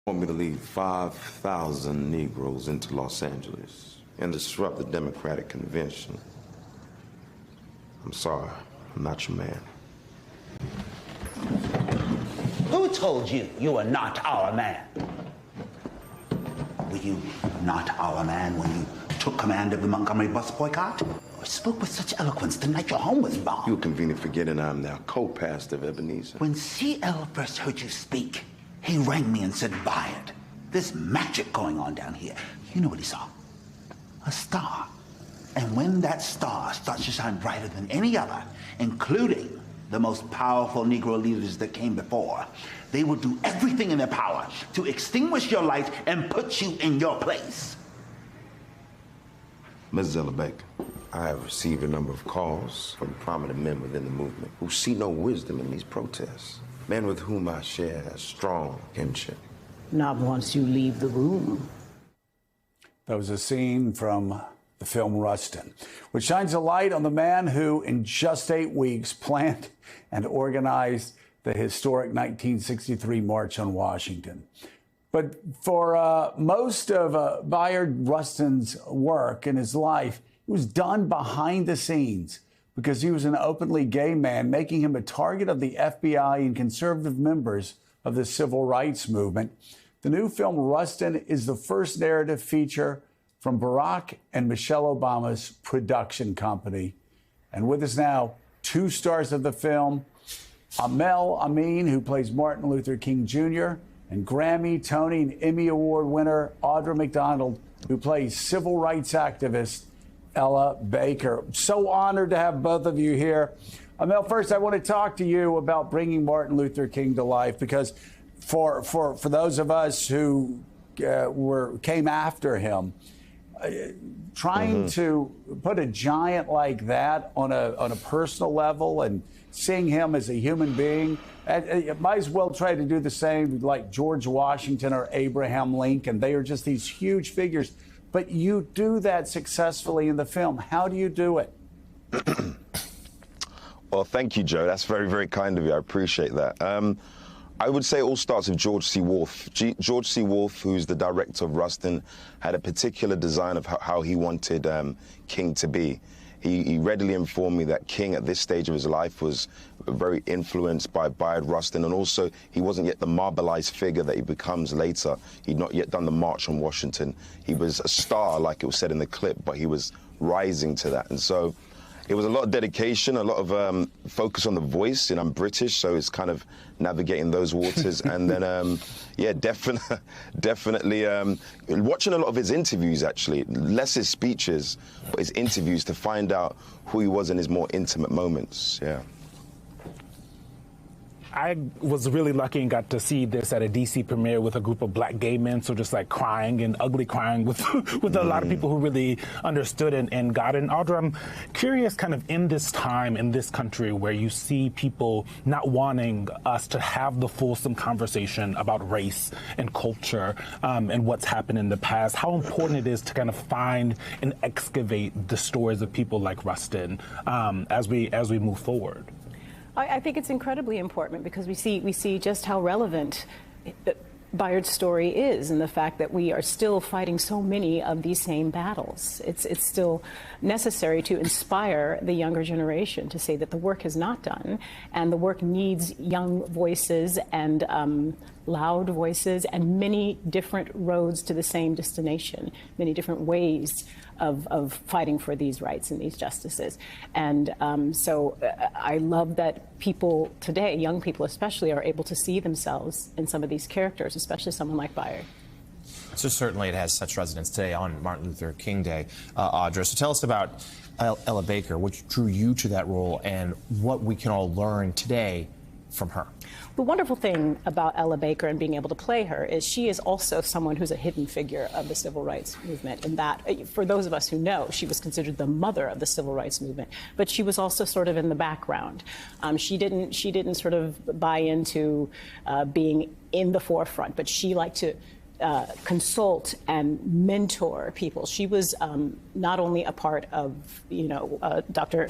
Want me to lead 5,000 Negroes into Los Angeles and disrupt the Democratic Convention. I'm sorry, I'm not your man. Who told you you were not our man? Were you not our man when you took command of the Montgomery bus boycott? Or spoke with such eloquence the night your home was bombed? You're convenient forgetting I'm now co-pastor of Ebenezer. When CL first heard you speak, he rang me and said, Bayard, there's magic going on down here. You know what he saw? A star. And when that star starts to shine brighter than any other, including the most powerful Negro leaders that came before, they will do everything in their power to extinguish your light and put you in your place. Ms. Zellabek, I have received a number of calls from prominent men within the movement who see no wisdom in these protests. Men with whom I share a strong kinship. Not once you leave the room. That was a scene from the film Rustin, which shines a light on the man who, in just 8 weeks, planned and organized the historic 1963 March on Washington. But for most of Bayard Rustin's work in his life, it was done behind the scenes because he was an openly gay man, making him a target of the FBI and conservative members of the civil rights movement. The new film Rustin is the first narrative feature from Barack and Michelle Obama's production company. And with us now, 2 stars of the film, Amel Amin, who plays Martin Luther King Jr., and Grammy, Tony, and Emmy Award winner Audra McDonald, who plays civil rights activist Ella Baker. So honored to have both of you here. Amel, first, I want to talk to you about bringing Martin Luther King to life, because for those of us who came after him, trying to put a giant like that on a personal level and seeing him as a human being, might as well try to do the same like George Washington or Abraham Lincoln. They are just these huge figures. But you do that successfully in the film. How do you do it? Well, thank you, Joe. That's very, very kind of you. I appreciate that. I would say it all starts with George C. Wolfe. George C. Wolfe, who's the director of Rustin, had a particular design of how he wanted King to be. He readily informed me that King, at this stage of his life, was very influenced by Bayard Rustin, and also he wasn't yet the marbleized figure that he becomes later. He'd not yet done the March on Washington. He was a star, like it was said in the clip, but he was rising to that. And so it was a lot of dedication, a lot of focus on the voice, and I'm British, so it's kind of navigating those waters. And then, yeah, definitely watching a lot of his interviews, actually, less his speeches, but his interviews to find out who he was in his more intimate moments, yeah. I was really lucky and got to see this at a DC premiere with a group of black gay men, so just like crying and ugly crying with a lot of people who really understood and got it. And Audra, I'm curious, kind of in this time, in this country, where you see people not wanting us to have the fulsome conversation about race and culture and what's happened in the past, how important it is to kind of find and excavate the stories of people like Rustin as we move forward. I think it's incredibly important because we see just how relevant Bayard's story is, and the fact that we are still fighting so many of these same battles. It's still necessary to inspire the younger generation to say that the work is not done, and the work needs young voices and loud voices and many different roads to the same destination, many different ways of fighting for these rights and these justices. And so I love that people today, young people especially, are able to see themselves in some of these characters, especially someone like Bayard. So certainly it has such resonance today on Martin Luther King Day, Audra. So tell us about Ella Baker, what drew you to that role and what we can all learn today from her. The wonderful thing about Ella Baker and being able to play her is she is also someone who's a hidden figure of the civil rights movement, in that, for those of us who know, she was considered the mother of the civil rights movement, but she was also sort of in the background. She didn't sort of buy into being in the forefront, but she liked to consult and mentor people. She was not only a part of, Dr.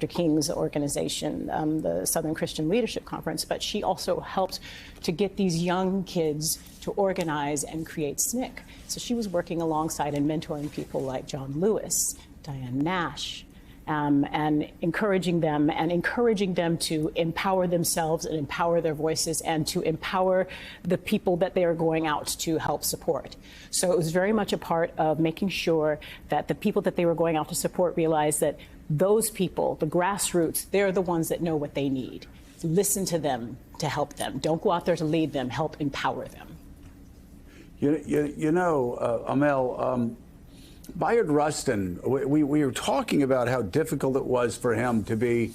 King's organization, the Southern Christian Leadership Conference, but she also helped to get these young kids to organize and create SNCC. So she was working alongside and mentoring people like John Lewis, Diane Nash, and encouraging them to empower themselves and empower their voices and to empower the people that they are going out to help support. So it was very much a part of making sure that the people that they were going out to support realized that those people, the grassroots, they're the ones that know what they need. Listen to them to help them. Don't go out there to lead them. Help empower them. Amel, Bayard Rustin, we were talking about how difficult it was for him to be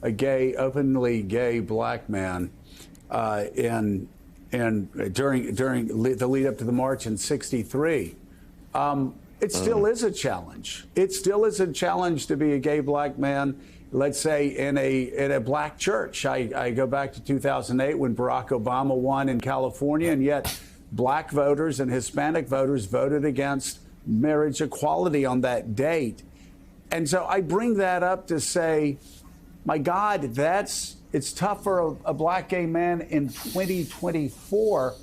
a gay, openly gay black man during the lead up to the march in '63. It still is a challenge. It still is a challenge to be a gay black man, let's say, in a black church. I go back to 2008 when Barack Obama won in California, and yet black voters and Hispanic voters voted against marriage equality on that date. And so I bring that up to say, my God, it's tough for a black gay man in 2024.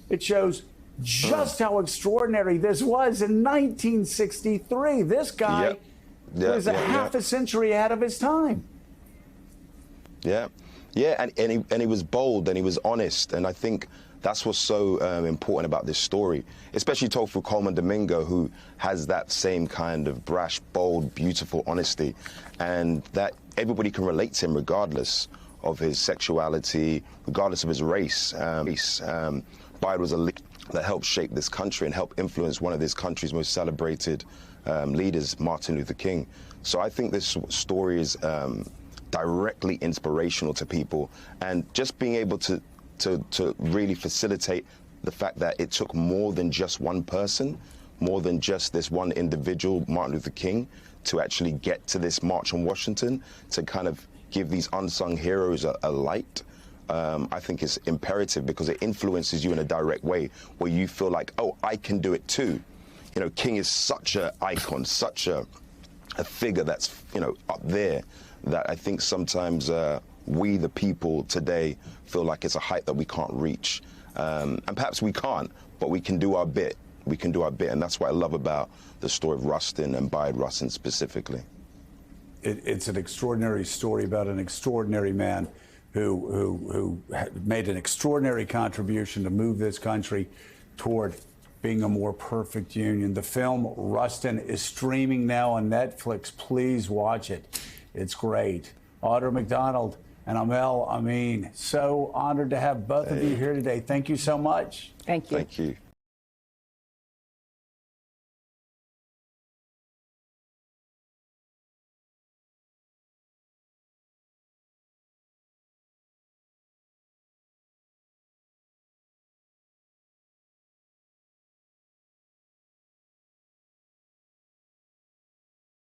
It shows just how extraordinary this was in 1963. This guy was half a century ahead of his time. Yeah, and he was bold and he was honest, and I think that's what's so important about this story, especially told through Coleman Domingo, who has that same kind of brash, bold, beautiful honesty, and that everybody can relate to him regardless of his sexuality, regardless of his race. Bayard was a leader that helped shape this country and help influence one of this country's most celebrated leaders, Martin Luther King. So I think this story is directly inspirational to people, and just being able to really facilitate the fact that it took more than just one person, more than just this one individual, Martin Luther King, to actually get to this march on Washington, to kind of give these unsung heroes a light. I think it's imperative because it influences you in a direct way where you feel like, oh, I can do it too. King is such an icon, such a figure that's, up there, that I think sometimes we, the people today, feel like it's a height that we can't reach. And perhaps we can't, but we can do our bit. We can do our bit, and that's what I love about the story of Rustin and Bayard Rustin specifically. It's an extraordinary story about an extraordinary man who made an extraordinary contribution to move this country toward being a more perfect union. The film Rustin is streaming now on Netflix. Please watch it. It's great. Audra McDonald and Amel Amin, so honored to have both of you here today. Thank you so much. Thank you. Thank you.